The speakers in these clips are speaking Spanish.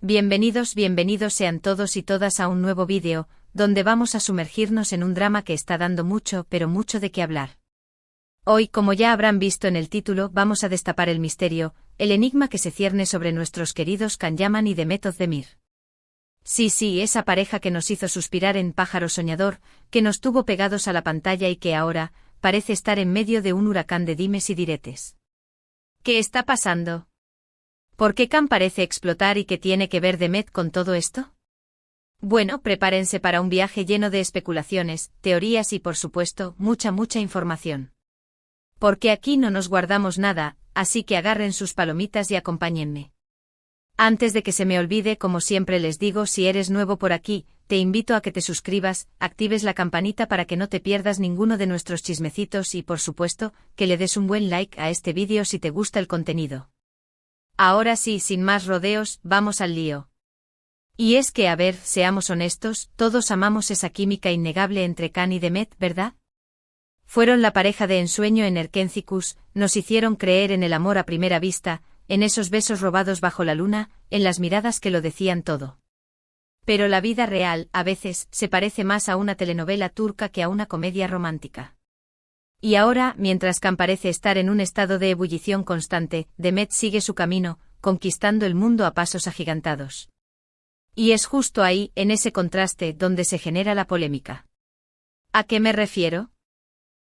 Bienvenidos sean todos y todas a un nuevo vídeo, donde vamos a sumergirnos en un drama que está dando mucho, pero mucho de qué hablar. Hoy, como ya habrán visto en el título, vamos a destapar el misterio, el enigma que se cierne sobre nuestros queridos Can Yaman y Demet Özdemir. Sí, esa pareja que nos hizo suspirar en Pájaro Soñador, que nos tuvo pegados a la pantalla y que ahora parece estar en medio de un huracán de dimes y diretes. ¿Qué está pasando? ¿Por qué Can parece explotar y qué tiene que ver Demet con todo esto? Bueno, prepárense para un viaje lleno de especulaciones, teorías y por supuesto, mucha información. Porque aquí no nos guardamos nada, así que agarren sus palomitas y acompáñenme. Antes de que se me olvide, como siempre les digo, si eres nuevo por aquí, te invito a que te suscribas, actives la campanita para que no te pierdas ninguno de nuestros chismecitos y por supuesto, que le des un buen like a este vídeo si te gusta el contenido. Ahora sí, sin más rodeos, vamos al lío. Y es que, a ver, seamos honestos, todos amamos esa química innegable entre Can y Demet, ¿verdad? Fueron la pareja de ensueño en Erkentzikos, nos hicieron creer en el amor a primera vista, en esos besos robados bajo la luna, en las miradas que lo decían todo. Pero la vida real, a veces, se parece más a una telenovela turca que a una comedia romántica. Y ahora, mientras Can parece estar en un estado de ebullición constante, Demet sigue su camino, conquistando el mundo a pasos agigantados. Y es justo ahí, en ese contraste, donde se genera la polémica. ¿A qué me refiero?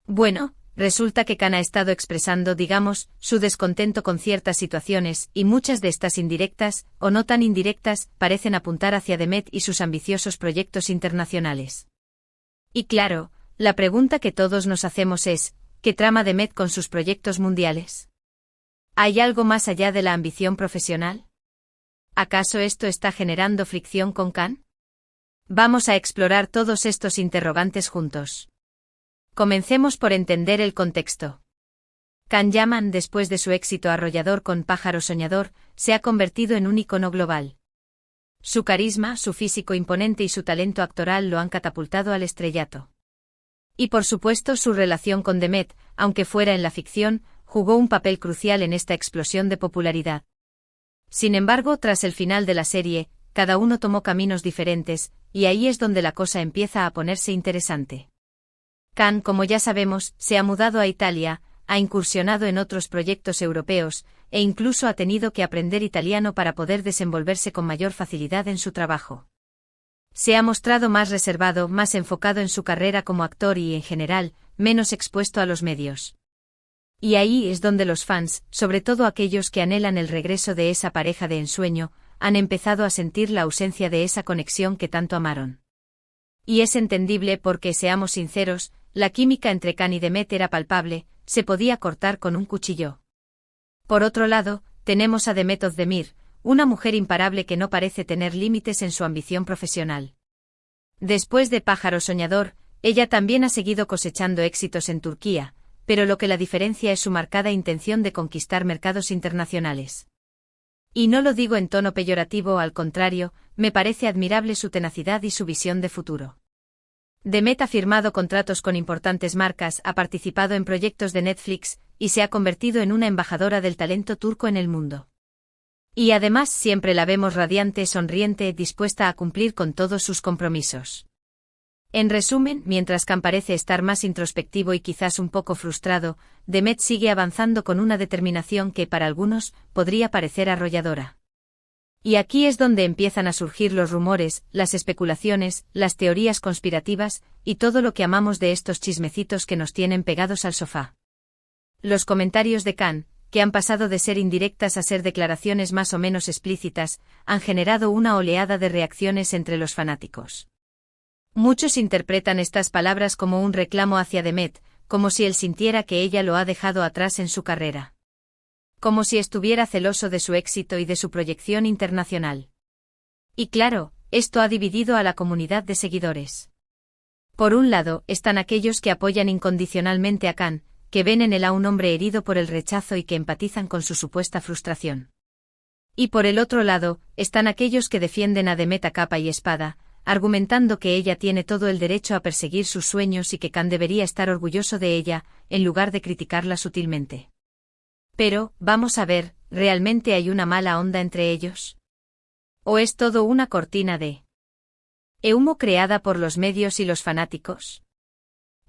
Bueno, resulta que Can ha estado expresando, digamos, su descontento con ciertas situaciones, y muchas de estas indirectas, o no tan indirectas, parecen apuntar hacia Demet y sus ambiciosos proyectos internacionales. Y claro, la pregunta que todos nos hacemos es, ¿qué trama Demet con sus proyectos mundiales? ¿Hay algo más allá de la ambición profesional? ¿Acaso esto está generando fricción con Can? Vamos a explorar todos estos interrogantes juntos. Comencemos por entender el contexto. Can Yaman, después de su éxito arrollador con Pájaro Soñador, se ha convertido en un icono global. Su carisma, su físico imponente y su talento actoral lo han catapultado al estrellato. Y por supuesto su relación con Demet, aunque fuera en la ficción, jugó un papel crucial en esta explosión de popularidad. Sin embargo, tras el final de la serie, cada uno tomó caminos diferentes, y ahí es donde la cosa empieza a ponerse interesante. Can, como ya sabemos, se ha mudado a Italia, ha incursionado en otros proyectos europeos, e incluso ha tenido que aprender italiano para poder desenvolverse con mayor facilidad en su trabajo. Se ha mostrado más reservado, más enfocado en su carrera como actor y, en general, menos expuesto a los medios. Y ahí es donde los fans, sobre todo aquellos que anhelan el regreso de esa pareja de ensueño, han empezado a sentir la ausencia de esa conexión que tanto amaron. Y es entendible porque, seamos sinceros, la química entre Can y Demet era palpable, se podía cortar con un cuchillo. Por otro lado, tenemos a Demet Özdemir, una mujer imparable que no parece tener límites en su ambición profesional. Después de Pájaro Soñador, ella también ha seguido cosechando éxitos en Turquía, pero lo que la diferencia es su marcada intención de conquistar mercados internacionales. Y no lo digo en tono peyorativo, al contrario, me parece admirable su tenacidad y su visión de futuro. Demet ha firmado contratos con importantes marcas, ha participado en proyectos de Netflix, y se ha convertido en una embajadora del talento turco en el mundo. Y además siempre la vemos radiante, sonriente, dispuesta a cumplir con todos sus compromisos. En resumen, mientras Can parece estar más introspectivo y quizás un poco frustrado, Demet sigue avanzando con una determinación que para algunos podría parecer arrolladora. Y aquí es donde empiezan a surgir los rumores, las especulaciones, las teorías conspirativas, y todo lo que amamos de estos chismecitos que nos tienen pegados al sofá. Los comentarios de Can, que han pasado de ser indirectas a ser declaraciones más o menos explícitas, han generado una oleada de reacciones entre los fanáticos. Muchos interpretan estas palabras como un reclamo hacia Demet, como si él sintiera que ella lo ha dejado atrás en su carrera. Como si estuviera celoso de su éxito y de su proyección internacional. Y claro, esto ha dividido a la comunidad de seguidores. Por un lado, están aquellos que apoyan incondicionalmente a Can, que ven en él a un hombre herido por el rechazo y que empatizan con su supuesta frustración. Y por el otro lado, están aquellos que defienden a Demet a capa y espada, argumentando que ella tiene todo el derecho a perseguir sus sueños y que Can debería estar orgulloso de ella, en lugar de criticarla sutilmente. Pero, vamos a ver, ¿realmente hay una mala onda entre ellos? ¿O es todo una cortina de humo creada por los medios y los fanáticos?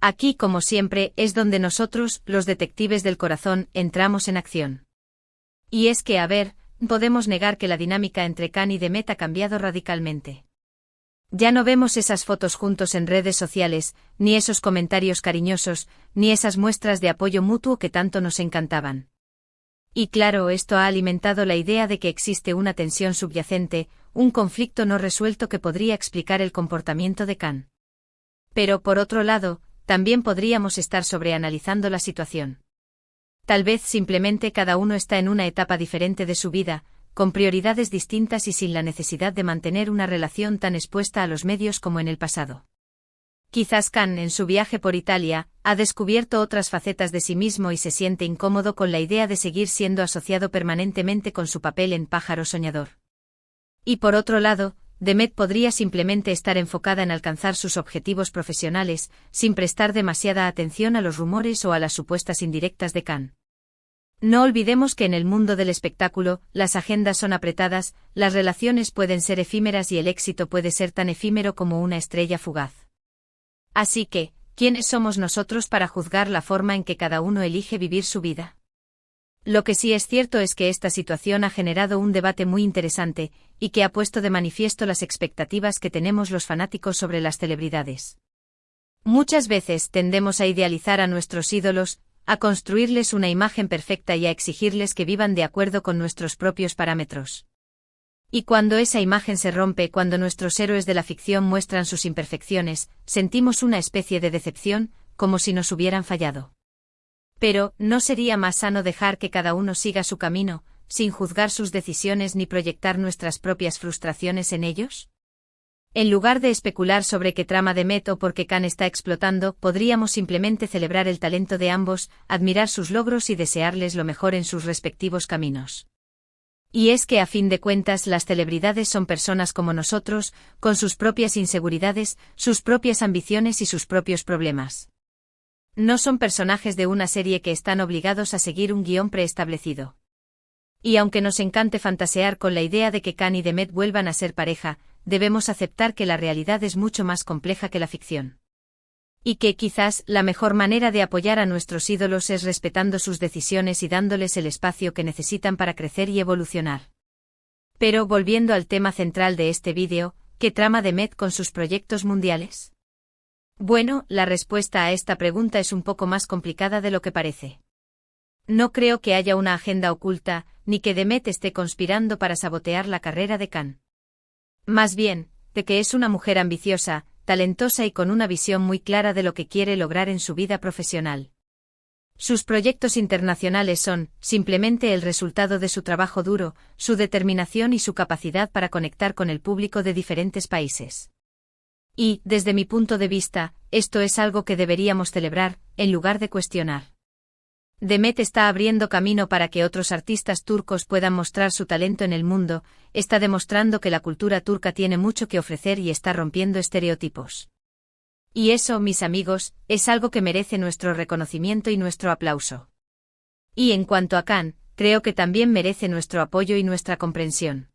Aquí, como siempre, es donde nosotros, los detectives del corazón, entramos en acción. Y es que, a ver, podemos negar que la dinámica entre Khan y Demet ha cambiado radicalmente. Ya no vemos esas fotos juntos en redes sociales, ni esos comentarios cariñosos, ni esas muestras de apoyo mutuo que tanto nos encantaban. Y claro, esto ha alimentado la idea de que existe una tensión subyacente, un conflicto no resuelto que podría explicar el comportamiento de Khan. Pero por otro lado, también podríamos estar sobreanalizando la situación. Tal vez simplemente cada uno está en una etapa diferente de su vida, con prioridades distintas y sin la necesidad de mantener una relación tan expuesta a los medios como en el pasado. Quizás Khan, en su viaje por Italia, ha descubierto otras facetas de sí mismo y se siente incómodo con la idea de seguir siendo asociado permanentemente con su papel en pájaro soñador. Y por otro lado, Demet podría simplemente estar enfocada en alcanzar sus objetivos profesionales, sin prestar demasiada atención a los rumores o a las supuestas indirectas de Khan. No olvidemos que en el mundo del espectáculo, las agendas son apretadas, las relaciones pueden ser efímeras y el éxito puede ser tan efímero como una estrella fugaz. Así que, ¿quiénes somos nosotros para juzgar la forma en que cada uno elige vivir su vida? Lo que sí es cierto es que esta situación ha generado un debate muy interesante, y que ha puesto de manifiesto las expectativas que tenemos los fanáticos sobre las celebridades. Muchas veces tendemos a idealizar a nuestros ídolos, a construirles una imagen perfecta y a exigirles que vivan de acuerdo con nuestros propios parámetros. Y cuando esa imagen se rompe, cuando nuestros héroes de la ficción muestran sus imperfecciones, sentimos una especie de decepción, como si nos hubieran fallado. Pero, ¿no sería más sano dejar que cada uno siga su camino, sin juzgar sus decisiones ni proyectar nuestras propias frustraciones en ellos? En lugar de especular sobre qué trama Demet o por qué Khan está explotando, podríamos simplemente celebrar el talento de ambos, admirar sus logros y desearles lo mejor en sus respectivos caminos. Y es que a fin de cuentas las celebridades son personas como nosotros, con sus propias inseguridades, sus propias ambiciones y sus propios problemas. No son personajes de una serie que están obligados a seguir un guión preestablecido. Y aunque nos encante fantasear con la idea de que Khan y Demet vuelvan a ser pareja, debemos aceptar que la realidad es mucho más compleja que la ficción. Y que quizás la mejor manera de apoyar a nuestros ídolos es respetando sus decisiones y dándoles el espacio que necesitan para crecer y evolucionar. Pero volviendo al tema central de este vídeo, ¿qué trama Demet con sus proyectos mundiales? Bueno, la respuesta a esta pregunta es un poco más complicada de lo que parece. No creo que haya una agenda oculta, ni que Demet esté conspirando para sabotear la carrera de Khan. Más bien, de que es una mujer ambiciosa, talentosa y con una visión muy clara de lo que quiere lograr en su vida profesional. Sus proyectos internacionales son, simplemente el resultado de su trabajo duro, su determinación y su capacidad para conectar con el público de diferentes países. Y, desde mi punto de vista, esto es algo que deberíamos celebrar, en lugar de cuestionar. Demet está abriendo camino para que otros artistas turcos puedan mostrar su talento en el mundo, está demostrando que la cultura turca tiene mucho que ofrecer y está rompiendo estereotipos. Y eso, mis amigos, es algo que merece nuestro reconocimiento y nuestro aplauso. Y en cuanto a Khan, creo que también merece nuestro apoyo y nuestra comprensión.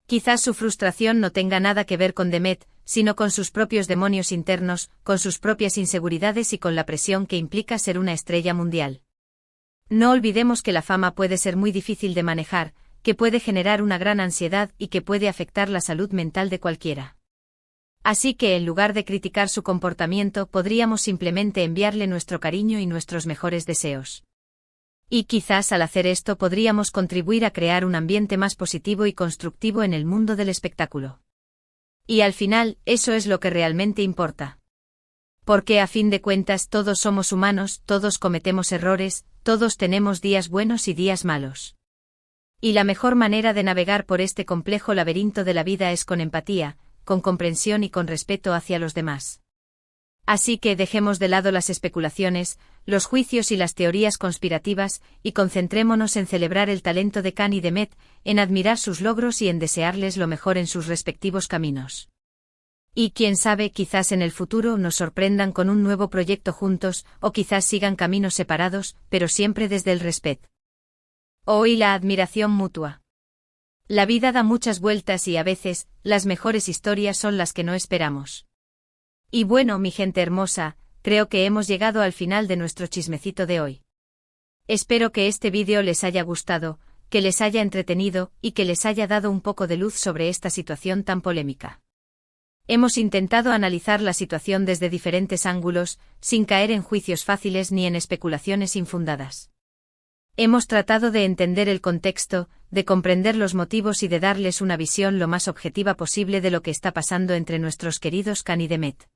Quizás su frustración no tenga nada que ver con Demet, sino con sus propios demonios internos, con sus propias inseguridades y con la presión que implica ser una estrella mundial. No olvidemos que la fama puede ser muy difícil de manejar, que puede generar una gran ansiedad y que puede afectar la salud mental de cualquiera. Así que en lugar de criticar su comportamiento, podríamos simplemente enviarle nuestro cariño y nuestros mejores deseos. Y quizás al hacer esto podríamos contribuir a crear un ambiente más positivo y constructivo en el mundo del espectáculo. Y al final, eso es lo que realmente importa. Porque a fin de cuentas todos somos humanos, todos cometemos errores, todos tenemos días buenos y días malos. Y la mejor manera de navegar por este complejo laberinto de la vida es con empatía, con comprensión y con respeto hacia los demás. Así que dejemos de lado las especulaciones, los juicios y las teorías conspirativas, y concentrémonos en celebrar el talento de Khan y Demet, en admirar sus logros y en desearles lo mejor en sus respectivos caminos. Y quién sabe, quizás en el futuro nos sorprendan con un nuevo proyecto juntos, o quizás sigan caminos separados, pero siempre desde el respeto y la admiración mutua. La vida da muchas vueltas y a veces, las mejores historias son las que no esperamos. Y bueno, mi gente hermosa, creo que hemos llegado al final de nuestro chismecito de hoy. Espero que este vídeo les haya gustado, que les haya entretenido y que les haya dado un poco de luz sobre esta situación tan polémica. Hemos intentado analizar la situación desde diferentes ángulos, sin caer en juicios fáciles ni en especulaciones infundadas. Hemos tratado de entender el contexto, de comprender los motivos y de darles una visión lo más objetiva posible de lo que está pasando entre nuestros queridos Khan y Demet.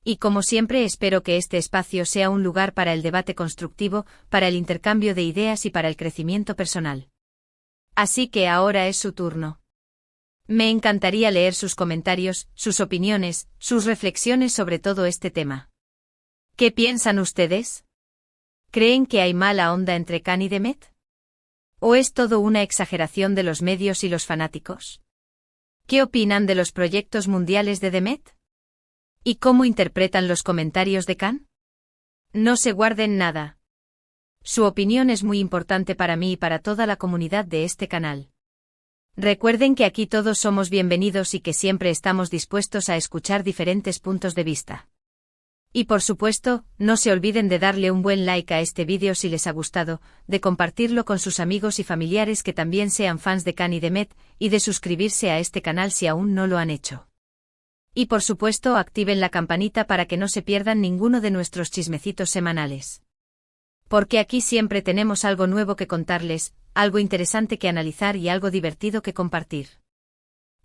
Y como siempre espero que este espacio sea un lugar para el debate constructivo, para el intercambio de ideas y para el crecimiento personal. Así que ahora es su turno. Me encantaría leer sus comentarios, sus opiniones, sus reflexiones sobre todo este tema. ¿Qué piensan ustedes? ¿Creen que hay mala onda entre Khan y Demet? ¿O es todo una exageración de los medios y los fanáticos? ¿Qué opinan de los proyectos mundiales de Demet? ¿Y cómo interpretan los comentarios de Khan? No se guarden nada. Su opinión es muy importante para mí y para toda la comunidad de este canal. Recuerden que aquí todos somos bienvenidos y que siempre estamos dispuestos a escuchar diferentes puntos de vista. Y por supuesto, no se olviden de darle un buen like a este vídeo si les ha gustado, de compartirlo con sus amigos y familiares que también sean fans de Khan y Demet, y de suscribirse a este canal si aún no lo han hecho. Y por supuesto activen la campanita para que no se pierdan ninguno de nuestros chismecitos semanales. Porque aquí siempre tenemos algo nuevo que contarles, algo interesante que analizar y algo divertido que compartir.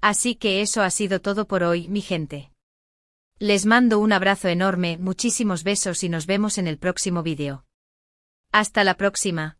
Así que eso ha sido todo por hoy, mi gente. Les mando un abrazo enorme, muchísimos besos y nos vemos en el próximo vídeo. Hasta la próxima.